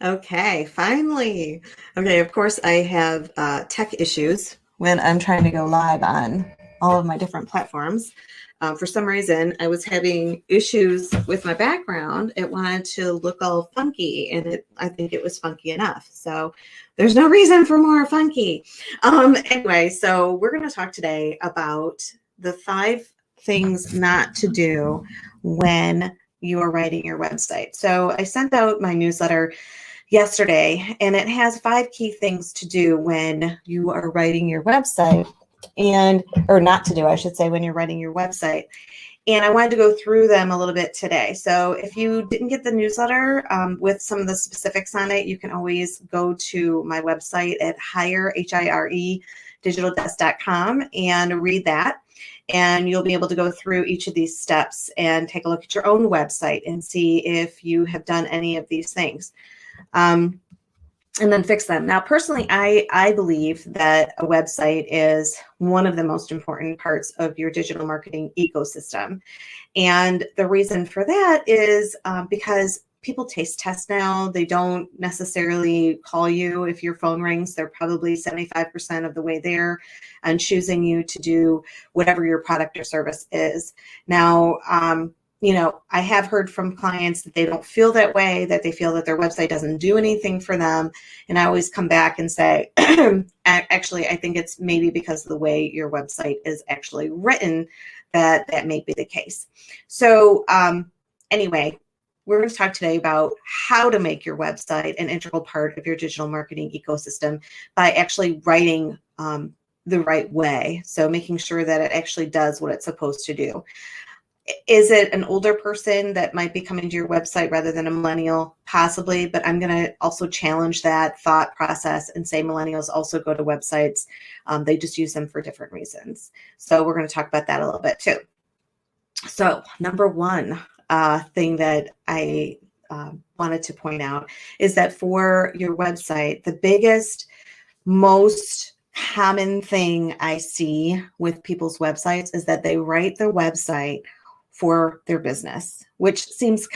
Okay, finally. Okay, of course, I have tech issues when I'm trying to go live on all of my different platforms. For some reason, I was having issues with my background. It wanted to look all funky, and I think it was funky enough. So there's no reason for more funky. Anyway, so we're going to talk today about the 5 things not to do when you are writing your website. So I sent out my newsletter yesterday, and it has 5 key things to do when you are writing your website, and or not to do, I should say, when you're writing your website. And I wanted to go through them a little bit today. So if you didn't get the newsletter with some of the specifics on it, you can always go to my website at HireDigitalDesk.com and read that. And you'll be able to go through each of these steps and take a look at your own website and see if you have done any of these things. And then fix them. Now, personally, I believe that a website is one of the most important parts of your digital marketing ecosystem. And the reason for that is because people taste test now. They don't necessarily call you if your phone rings. They're probably 75% of the way there and choosing you to do whatever your product or service is. Now, I have heard from clients that they don't feel that way, that they feel that their website doesn't do anything for them. And I always come back and say, actually, I think it's maybe because of the way your website is actually written that may be the case. So anyway, we're going to talk today about how to make your website an integral part of your digital marketing ecosystem by actually writing the right way. So making sure that it actually does what it's supposed to do. Is it an older person that might be coming to your website rather than a millennial? Possibly, but I'm going to also challenge that thought process and say millennials also go to websites. They just use them for different reasons. So we're going to talk about that a little bit too. So number one thing that I wanted to point out is that for your website, the biggest, most common thing I see with people's websites is that they write their website for their business, which seems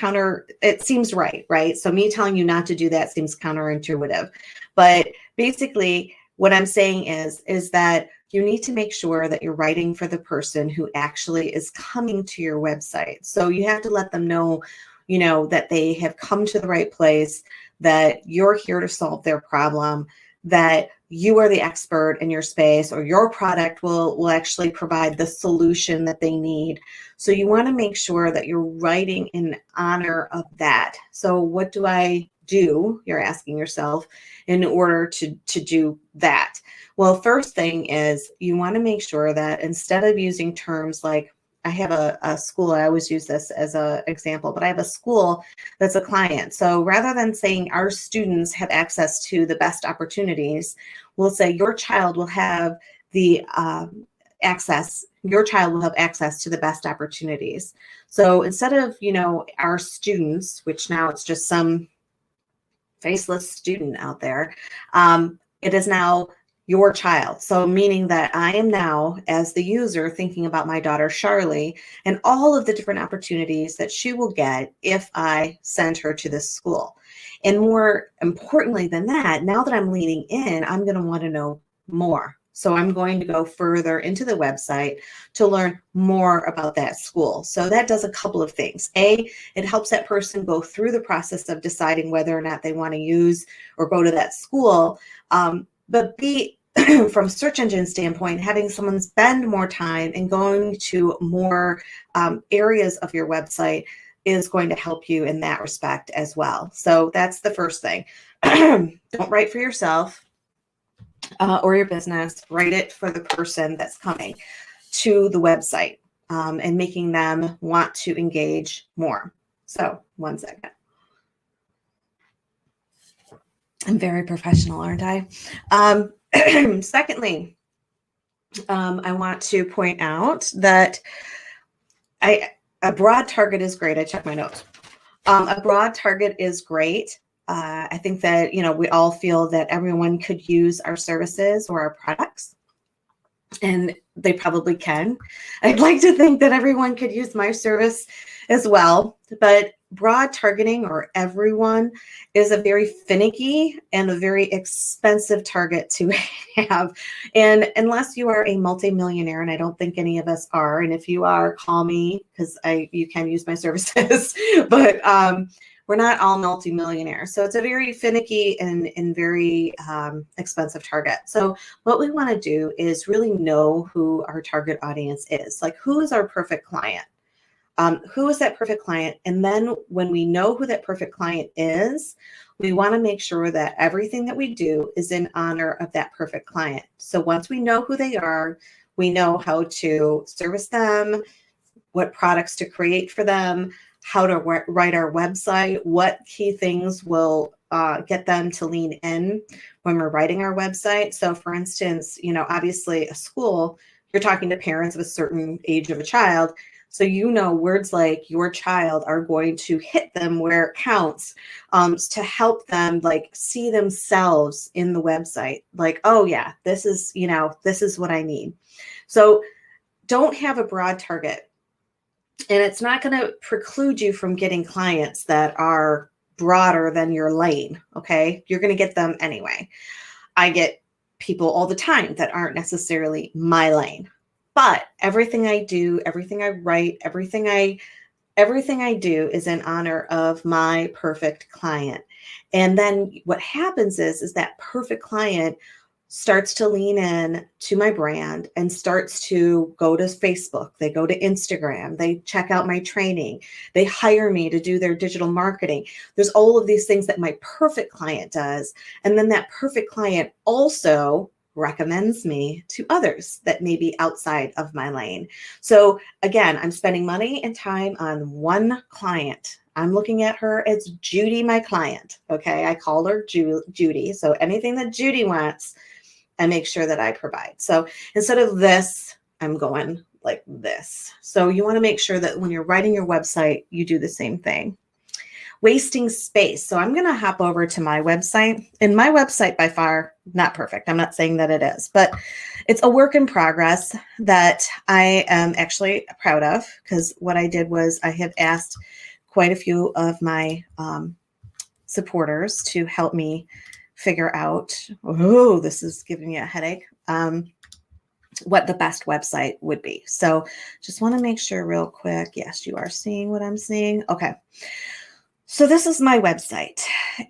right? So me telling you not to do that seems counterintuitive. But basically what I'm saying is that you need to make sure that you're writing for the person who actually is coming to your website. So you have to let them know, that they have come to the right place, that you're here to solve their problem, that you are the expert in your space, or your product will actually provide the solution that they need. So you want to make sure that you're writing in honor of that. So what do I do, you're asking yourself, in order to do that? Well, first thing is you want to make sure that instead of using terms like, I have a school, I always use this as an example, but I have a school that's a client. So rather than saying our students have access to the best opportunities, we'll say your child will have the your child will have access to the best opportunities. So instead of, our students, which now it's just some faceless student out there, it is now your child. So meaning that I am now, as the user, thinking about my daughter, Charlie, and all of the different opportunities that she will get if I send her to this school. And more importantly than that, now that I'm leaning in, I'm going to want to know more. So I'm going to go further into the website to learn more about that school. So that does a couple of things. A, it helps that person go through the process of deciding whether or not they want to use or go to that school. But B, from a search engine standpoint, having someone spend more time and going to more areas of your website is going to help you in that respect as well. So that's the first thing. Don't write for yourself or your business. Write it for the person that's coming to the website and making them want to engage more. So 1 second. I'm very professional, aren't I? Secondly, I want to point out that a broad target is great. I checked my notes. A broad target is great. I think that, we all feel that everyone could use our services or our products, and they probably can. I'd like to think that everyone could use my service as well, but broad targeting or everyone is a very finicky and a very expensive target to have. And unless you are a multimillionaire, and I don't think any of us are, and if you are, call me because you can use my services, but we're not all multimillionaires. So it's a very finicky and very expensive target. So what we want to do is really know who our target audience is. Like, who is our perfect client? Who is that perfect client? And then when we know who that perfect client is, we want to make sure that everything that we do is in honor of that perfect client. So once we know who they are, we know how to service them, what products to create for them, how to write our website, what key things will get them to lean in when we're writing our website. So for instance, obviously a school, you're talking to parents of a certain age of a child. So words like your child are going to hit them where it counts, to help them like see themselves in the website. Like, oh yeah, this is what I need. So don't have a broad target. And it's not going to preclude you from getting clients that are broader than your lane. Okay. You're going to get them anyway. I get people all the time that aren't necessarily my lane, but everything I do, everything I write, everything I do is in honor of my perfect client. And then what happens is that perfect client starts to lean in to my brand and starts to go to Facebook. They go to Instagram. They check out my training. They hire me to do their digital marketing. There's all of these things that my perfect client does. And then that perfect client also recommends me to others that may be outside of my lane. So again, I'm spending money and time on one client. I'm looking at her as Judy, my client. Okay. I call her Judy. So anything that Judy wants, I make sure that I provide. So instead of this, I'm going like this. So you want to make sure that when you're writing your website, you do the same thing. Wasting space. So I'm going to hop over to my website, and my website by far not perfect. I'm not saying that it is, but it's a work in progress that I am actually proud of, because what I did was I have asked quite a few of my supporters to help me figure out, oh, this is giving me a headache, what the best website would be. So just want to make sure real quick. Yes, you are seeing what I'm seeing. Okay. So this is my website,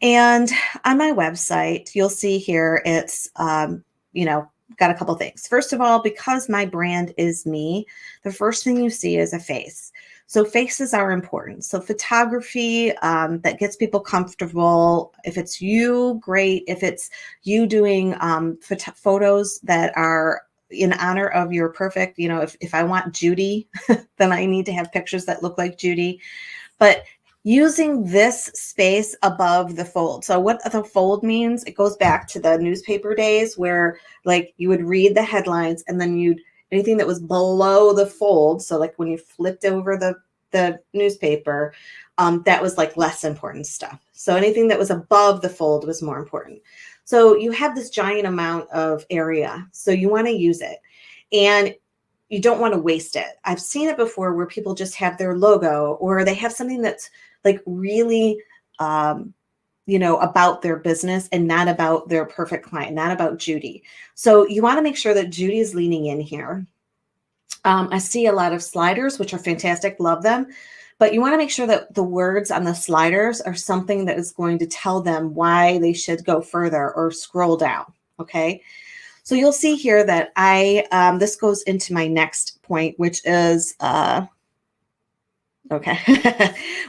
and on my website, you'll see here, it's, got a couple things. First of all, because my brand is me, the first thing you see is a face. So faces are important. So photography that gets people comfortable. If it's you, great. If it's you doing photos that are in honor of your perfect, if I want Judy, then I need to have pictures that look like Judy. But using this space above the fold. So what the fold means, it goes back to the newspaper days where like you would read the headlines and then anything that was below the fold. So like when you flipped over the newspaper, that was like less important stuff. So anything that was above the fold was more important. So you have this giant amount of area. So you want to use it, and you don't want to waste it. I've seen it before where people just have their logo, or they have something that's like really, about their business and not about their perfect client, not about Judy. So you want to make sure that Judy is leaning in here. I see a lot of sliders, which are fantastic. Love them. But you want to make sure that the words on the sliders are something that is going to tell them why they should go further or scroll down. Okay. So you'll see here that this goes into my next point, which is,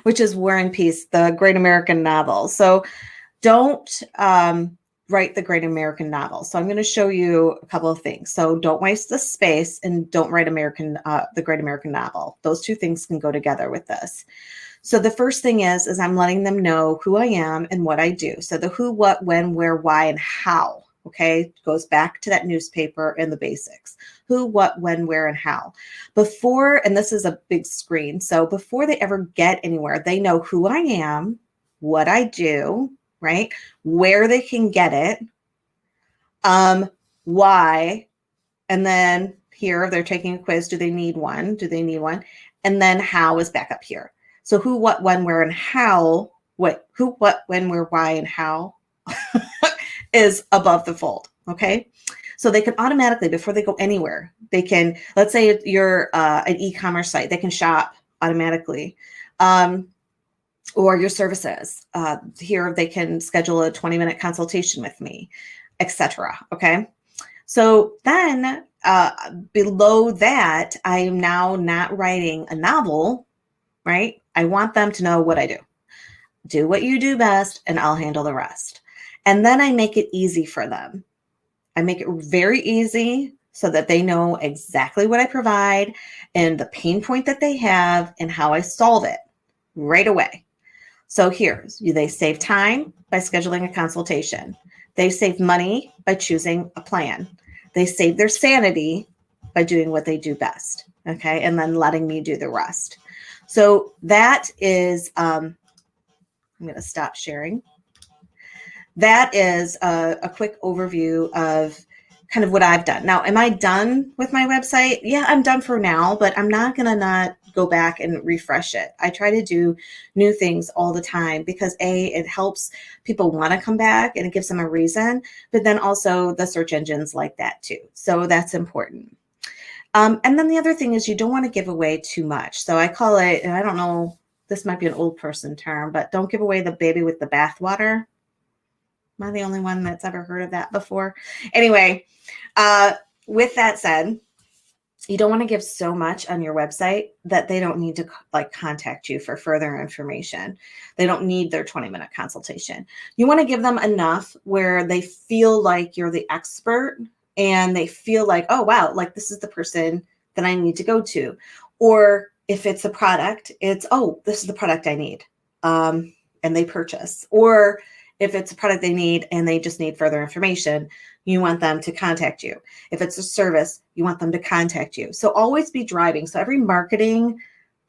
which is War and Peace, the Great American Novel. So don't write the Great American Novel. So I'm going to show you a couple of things. So don't waste the space, and don't write the Great American Novel. Those two things can go together with this. So the first thing is I'm letting them know who I am and what I do. So the who, what, when, where, why, and how. Okay, goes back to that newspaper and the basics. Who, what, when, where, and how. Before, and this is a big screen, so before they ever get anywhere, they know who I am, what I do, right? Where they can get it, why, and then here they're taking a quiz. Do they need one? And then how is back up here. So who, what, when, where, and how, who, what, when, where, why, and how is above the fold. Okay. So they can automatically, before they go anywhere, they can, let's say you're an e-commerce site, they can shop automatically. Or your services. Here they can schedule a 20-minute consultation with me, etc. Okay. So then below that, I am now not writing a novel, right? I want them to know what I do. Do what you do best, and I'll handle the rest. And then I make it easy for them. I make it very easy so that they know exactly what I provide and the pain point that they have and how I solve it right away. So they save time by scheduling a consultation. They save money by choosing a plan. They save their sanity by doing what they do best. Okay. And then letting me do the rest. So that is, I'm going to stop sharing. That is a quick overview of kind of what I've done. Now, am I done with my website? Yeah, I'm done for now, but I'm not going to not go back and refresh it. I try to do new things all the time because it helps people want to come back and it gives them a reason, but then also the search engines like that too. So that's important. And then the other thing is you don't want to give away too much. So I call it, and I don't know, this might be an old person term, but don't give away the baby with the bathwater. Am I the only one that's ever heard of that before? Anyway, with that said, you don't want to give so much on your website that they don't need to contact you for further information. They don't need their 20-minute consultation. You want to give them enough where they feel like you're the expert and they feel like, oh, wow, like this is the person that I need to go to. Or if it's a product, it's, oh, this is the product I need. And they purchase. Or if it's a product they need and they just need further information, you want them to contact you. If it's a service, you want them to contact you. So always be driving. So every marketing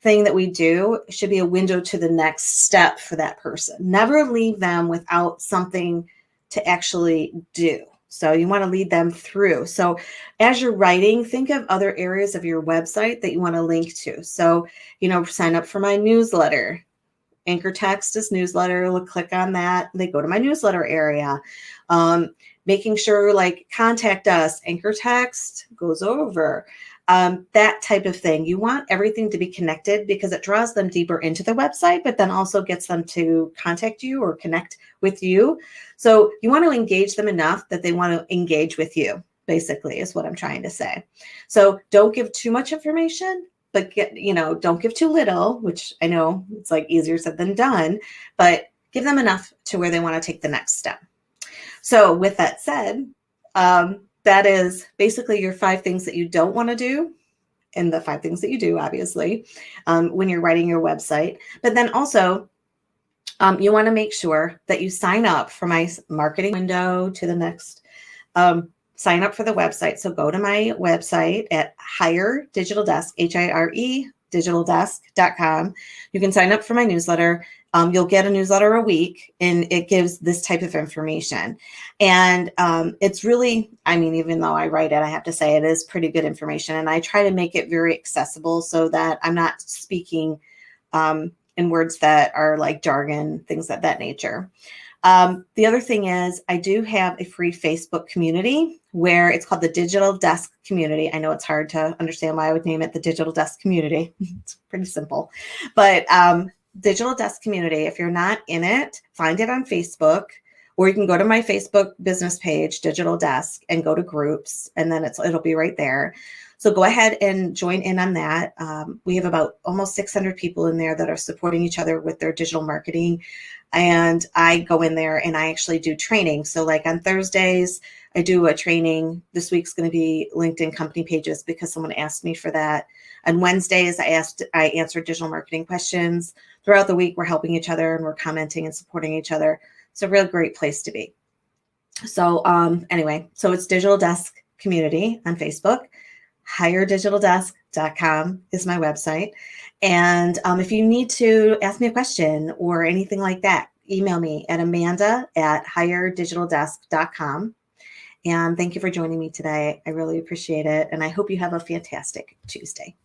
thing that we do should be a window to the next step for that person. Never leave them without something to actually do. So you want to lead them through. So as you're writing, think of other areas of your website that you want to link to. So, sign up for my newsletter. Anchor Text is newsletter. We'll click on that. They go to my newsletter area. Making sure contact us. Anchor Text goes over. That type of thing. You want everything to be connected because it draws them deeper into the website, but then also gets them to contact you or connect with you. So you want to engage them enough that they want to engage with you, basically, is what I'm trying to say. So don't give too much information. But don't give too little, which I know it's easier said than done, but give them enough to where they want to take the next step. So with that said, that is basically your 5 things that you don't want to do and the 5 things that you do, obviously, when you're writing your website. But then also, you want to make sure that you sign up for my marketing window to the next sign up for the website. So go to my website at Hire Digital Desk, HIRE digitaldesk.com. You can sign up for my newsletter. You'll get a newsletter a week and it gives this type of information. And it's really, even though I write it, I have to say it is pretty good information. And I try to make it very accessible so that I'm not speaking in words that are like jargon, things of that nature. The other thing is I do have a free Facebook community where it's called the Digital Desk Community. I know it's hard to understand why I would name it the Digital Desk Community. It's pretty simple, but Digital Desk Community, if you're not in it, find it on Facebook, or you can go to my Facebook business page, Digital Desk, and go to groups, and then it'll be right there. So go ahead and join in on that. We have about almost 600 people in there that are supporting each other with their digital marketing. And I go in there and I actually do training. So on Thursdays, I do a training. This week's going to be LinkedIn company pages because someone asked me for that. On Wednesdays, I answer digital marketing questions. Throughout the week, we're helping each other and we're commenting and supporting each other. It's a real great place to be. So anyway, so it's Digital Desk Community on Facebook. HireDigitalDesk.com is my website. And if you need to ask me a question or anything like that, email me at Amanda@HireDigitalDesk.com. And thank you for joining me today. I really appreciate it. And I hope you have a fantastic Tuesday.